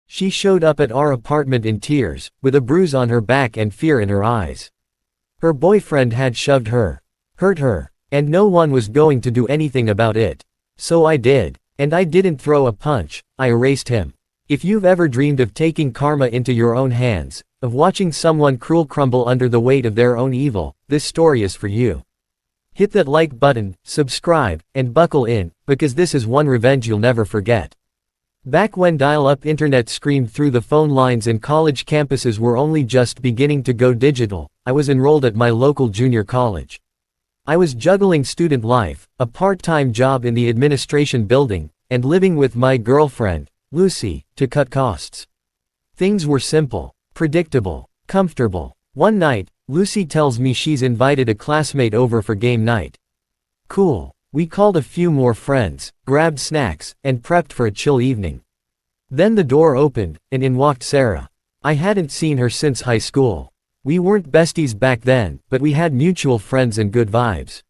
She showed up at our apartment in tears, with a bruise on her back and fear in her eyes. Her boyfriend had shoved her, hurt her, and no one was going to do anything about it. So I did. And I didn't throw a punch, I erased him. If you've ever dreamed of taking karma into your own hands, of watching someone cruel crumble under the weight of their own evil, this story is for you. Hit that like button, subscribe, and buckle in, because this is one revenge you'll never forget. Back when dial-up internet screamed through the phone lines and college campuses were only just beginning to go digital, I was enrolled at my local junior college. I was juggling student life, a part-time job in the administration building, and living with my girlfriend, Lucy, to cut costs. Things were simple, predictable, comfortable. One night, Lucy tells me she's invited a classmate over for game night. Cool. We called a few more friends, grabbed snacks, and prepped for a chill evening. Then the door opened, and in walked Sara. I hadn't seen her since high school. We weren't besties back then, but we had mutual friends and good vibes.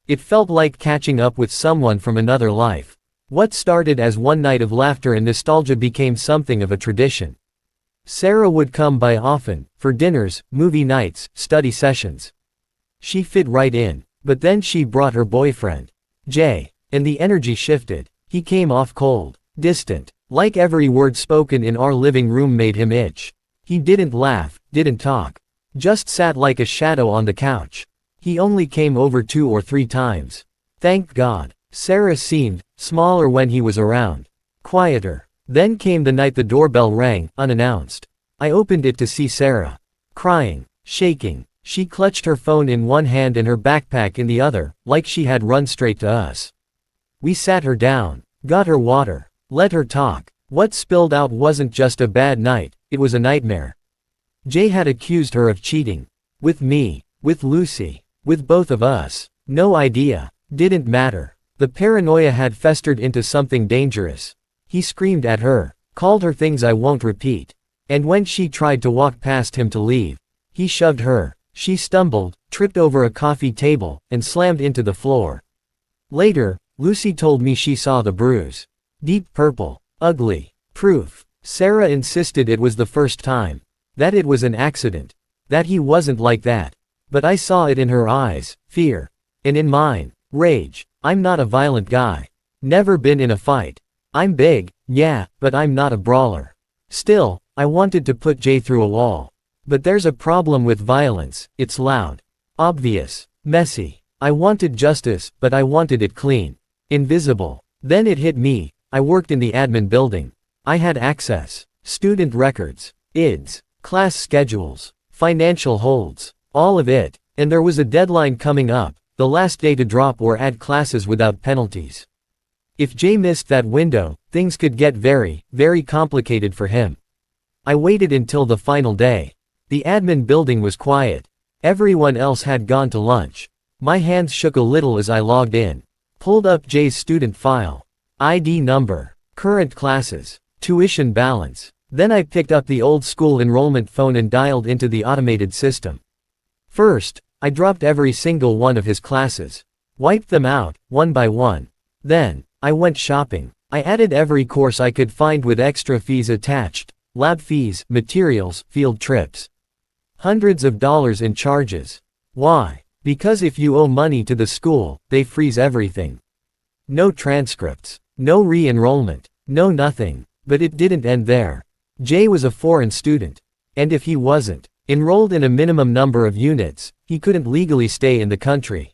It felt like catching up with someone from another life. What started as one night of laughter and nostalgia became something of a tradition. Sara would come by often, for dinners, movie nights, study sessions. She fit right in, but then she brought her boyfriend, Jay, and the energy shifted. He came off cold, distant, like every word spoken in our living room made him itch. He didn't laugh, didn't talk. Just sat like a shadow on the couch. He only came over 2 or 3 times. Thank God. Sara seemed smaller when he was around. Quieter. Then came the night the doorbell rang, unannounced. I opened it to see Sara. Crying, shaking. She clutched her phone in one hand and her backpack in the other, like she had run straight to us. We sat her down, got her water, let her talk. What spilled out wasn't just a bad night, it was a nightmare. Jay had accused her of cheating. With me, with Lucy, with both of us. No idea. Didn't matter. The paranoia had festered into something dangerous. He screamed at her, called her things I won't repeat. And when she tried to walk past him to leave, he shoved her. She stumbled, tripped over a coffee table, and slammed into the floor. Later, Lucy told me she saw the bruise. Deep purple. Ugly. Proof. Sara insisted it was the first time. That it was an accident. That he wasn't like that. But I saw it in her eyes, fear. And in mine, rage. I'm not a violent guy. Never been in a fight. I'm big, yeah, but I'm not a brawler. Still, I wanted to put Jay through a wall. But there's a problem with violence, it's loud. Obvious. Messy. I wanted justice, but I wanted it clean. Invisible. Then it hit me. I worked in the admin building. I had access. Student records. IDs. Class schedules. Financial holds. All of it. And there was a deadline coming up, the last day to drop or add classes without penalties. If Jay missed that window, things could get very, very complicated for him. I waited until the final day. The admin building was quiet. Everyone else had gone to lunch. My hands shook a little as I logged in. Pulled up Jay's student file. ID number. Current classes. Tuition balance. Then I picked up the old school enrollment phone and dialed into the automated system. First, I dropped every single one of his classes. Wiped them out, one by one. Then, I went shopping. I added every course I could find with extra fees attached. Lab fees, materials, field trips. Hundreds of dollars in charges. Why? Because if you owe money to the school, they freeze everything. No transcripts. No re-enrollment. No nothing. But it didn't end there. Jay was a foreign student. And if he wasn't enrolled in a minimum number of units, he couldn't legally stay in the country.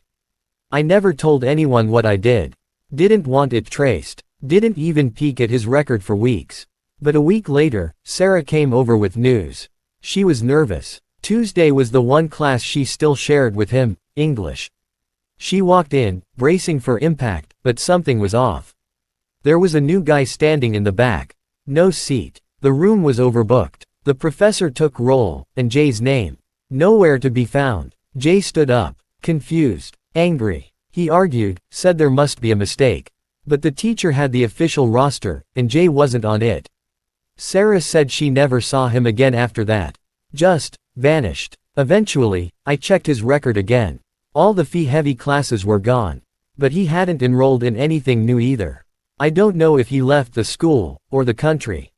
I never told anyone what I did. Didn't want it traced. Didn't even peek at his record for weeks. But a week later, Sara came over with news. She was nervous. Tuesday was the one class she still shared with him, English. She walked in, bracing for impact, but something was off. There was a new guy standing in the back. No seat. The room was overbooked. The professor took roll, and Jay's name. Nowhere to be found. Jay stood up, confused, angry. He argued, said there must be a mistake. But the teacher had the official roster, and Jay wasn't on it. Sara said she never saw him again after that. Just vanished. Eventually, I checked his record again. All the fee-heavy classes were gone. But he hadn't enrolled in anything new either. I don't know if he left the school, or the country.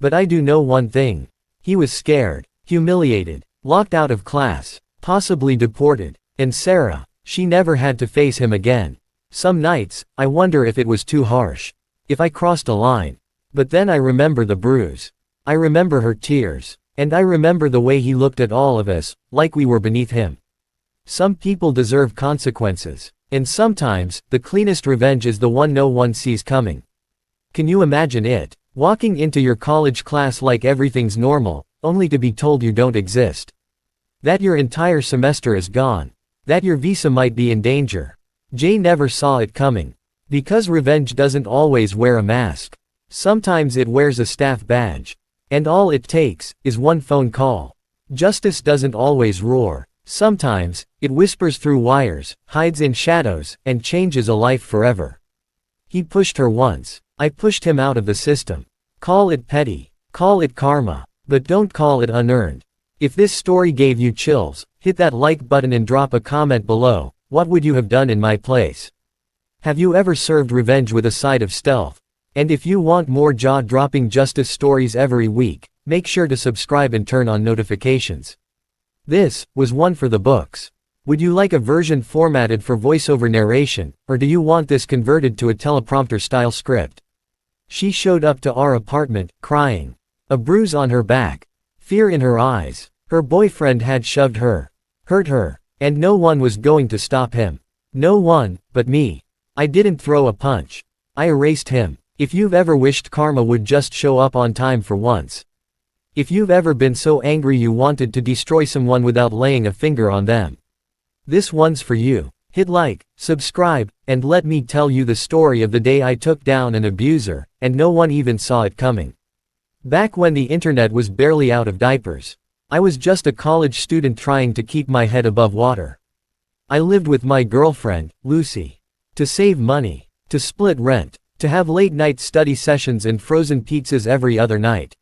But I do know one thing. He was scared, humiliated, locked out of class, possibly deported. And Sara, she never had to face him again. Some nights, I wonder if it was too harsh. If I crossed a line. But then I remember the bruise. I remember her tears. And I remember the way he looked at all of us, like we were beneath him. Some people deserve consequences. And sometimes, the cleanest revenge is the one no one sees coming. Can you imagine it? Walking into your college class like everything's normal, only to be told you don't exist. That your entire semester is gone. That your visa might be in danger. Jay never saw it coming. Because revenge doesn't always wear a mask. Sometimes it wears a staff badge. And all it takes, is one phone call. Justice doesn't always roar. Sometimes, it whispers through wires, hides in shadows, and changes a life forever. He pushed her once. I pushed him out of the system. Call it petty. Call it karma. But don't call it unearned. If this story gave you chills, hit that like button and drop a comment below. What would you have done in my place? Have you ever served revenge with a side of stealth? And if you want more jaw-dropping justice stories every week, make sure to subscribe and turn on notifications. This was one for the books. Would you like a version formatted for voiceover narration, or do you want this converted to a teleprompter-style script? She showed up to our apartment, crying. A bruise on her back. Fear in her eyes. Her boyfriend had shoved her. Hurt her. And no one was going to stop him. No one, but me. I didn't throw a punch. I erased him. If you've ever wished karma would just show up on time for once. If you've ever been so angry you wanted to destroy someone without laying a finger on them. This one's for you. Hit like, subscribe, and let me tell you the story of the day I took down an abuser, and no one even saw it coming. Back when the internet was barely out of diapers. I was just a college student trying to keep my head above water. I lived with my girlfriend, Lucy. To save money. To split rent. To have late-night study sessions and frozen pizzas every other night.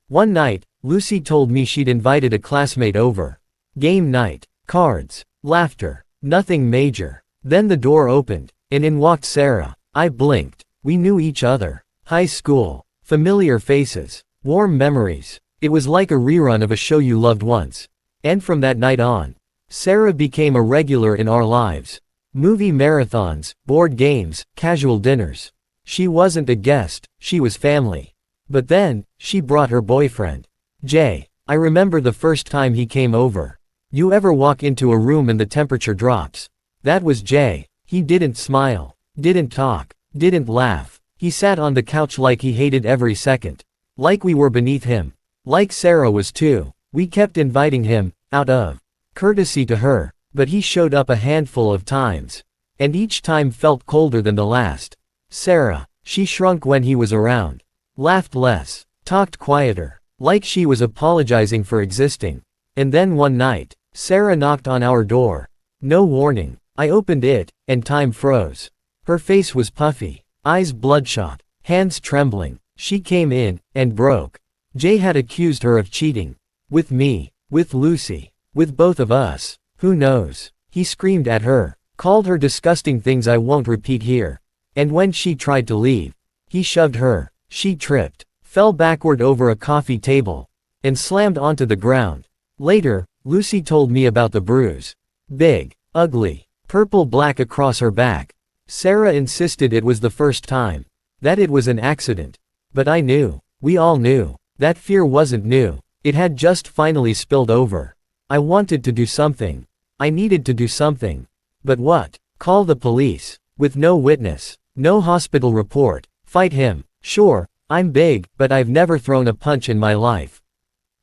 One night, Lucy told me she'd invited a classmate over. Game night. Cards. Laughter. Nothing major. Then the door opened, and in walked Sara. I blinked. We knew each other. High school. Familiar faces. Warm memories. It was like a rerun of a show you loved once. And from that night on, Sara became a regular in our lives. Movie marathons, board games, casual dinners. She wasn't a guest, she was family. But then, she brought her boyfriend. Jay. I remember the first time he came over. You ever walk into a room and the temperature drops? That was Jay. He didn't smile, didn't talk, didn't laugh. He sat on the couch like he hated every second. Like we were beneath him. Like Sara was too. We kept inviting him, out of courtesy to her. But he showed up a handful of times. And each time felt colder than the last. Sara, she shrunk when he was around. Laughed less. Talked quieter. Like she was apologizing for existing. And then one night, Sara knocked on our door. No warning. I opened it, and time froze. Her face was puffy. Eyes bloodshot. Hands trembling. She came in, and broke. Jay had accused her of cheating. With me. With Lucy. With both of us. Who knows? He screamed at her. Called her disgusting things I won't repeat here. And when she tried to leave, he shoved her. She tripped. Fell backward over a coffee table. And slammed onto the ground. Later, Lucy told me about the bruise. Big. Ugly. Purple-black across her back. Sara insisted it was the first time. That it was an accident. But I knew. We all knew. That fear wasn't new. It had just finally spilled over. I wanted to do something. I needed to do something. But what? Call the police. With no witness. No hospital report. Fight him. Sure, I'm big, but I've never thrown a punch in my life.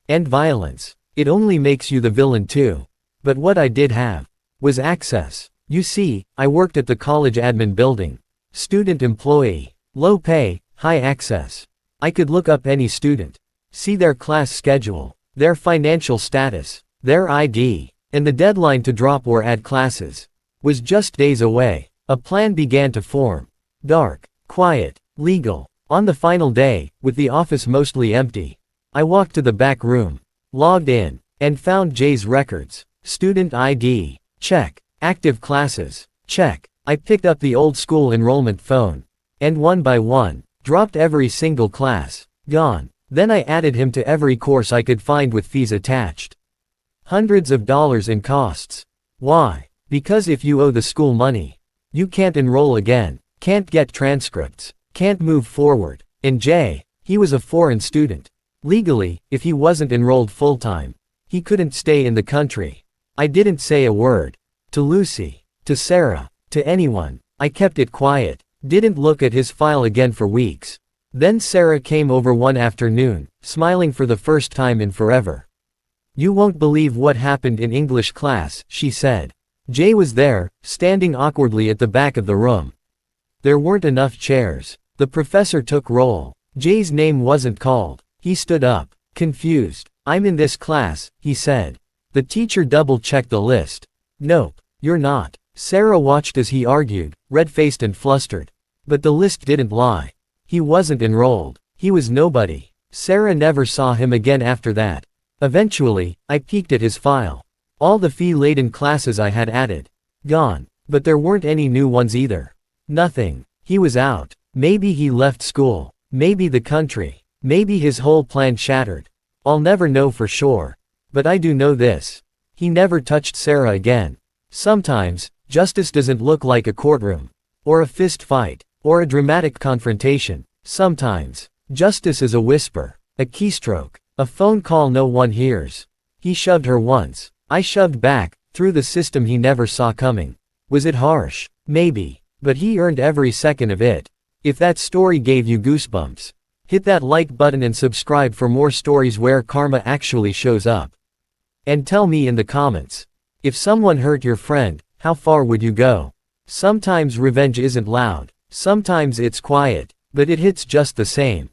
And violence. It only makes you the villain too. But what I did have was access. You see, I worked at the college admin building. Student employee. Low pay, high access. I could look up any student. See their class schedule. Their financial status. Their ID. And the deadline to drop or add classes was just days away. A plan began to form. Dark, quiet, legal. On the final day, with the office mostly empty, I walked to the back room, logged in, and found Jay's records. Student ID. Check. Active classes. Check. I picked up the old school enrollment phone. And one by one, dropped every single class. Gone. Then I added him to every course I could find with fees attached. Hundreds of dollars in costs. Why? Because if you owe the school money, you can't enroll again, can't get transcripts, can't move forward. And Jay, he was a foreign student. Legally, if he wasn't enrolled full-time, he couldn't stay in the country. I didn't say a word. To Lucy, to Sara, to anyone. I kept it quiet, didn't look at his file again for weeks. Then Sara came over one afternoon, smiling for the first time in forever. "You won't believe what happened in English class," she said. Jay was there, standing awkwardly at the back of the room. There weren't enough chairs. The professor took roll. Jay's name wasn't called. He stood up, confused. "I'm in this class," he said. The teacher double-checked the list. "Nope, you're not." Sara watched as he argued, red-faced and flustered. But the list didn't lie. He wasn't enrolled. He was nobody. Sara never saw him again after that. Eventually, I peeked at his file. All the fee-laden classes I had added. Gone. But there weren't any new ones either. Nothing. He was out. Maybe he left school. Maybe the country. Maybe his whole plan shattered. I'll never know for sure. But I do know this. He never touched Sara again. Sometimes, justice doesn't look like a courtroom. Or a fist fight. Or a dramatic confrontation. Sometimes, justice is a whisper. A keystroke. A phone call no one hears. He shoved her once. I shoved back, through the system he never saw coming. Was it harsh? Maybe. But he earned every second of it. If that story gave you goosebumps, hit that like button and subscribe for more stories where karma actually shows up. And tell me in the comments. If someone hurt your friend, how far would you go? Sometimes revenge isn't loud. Sometimes it's quiet. But it hits just the same.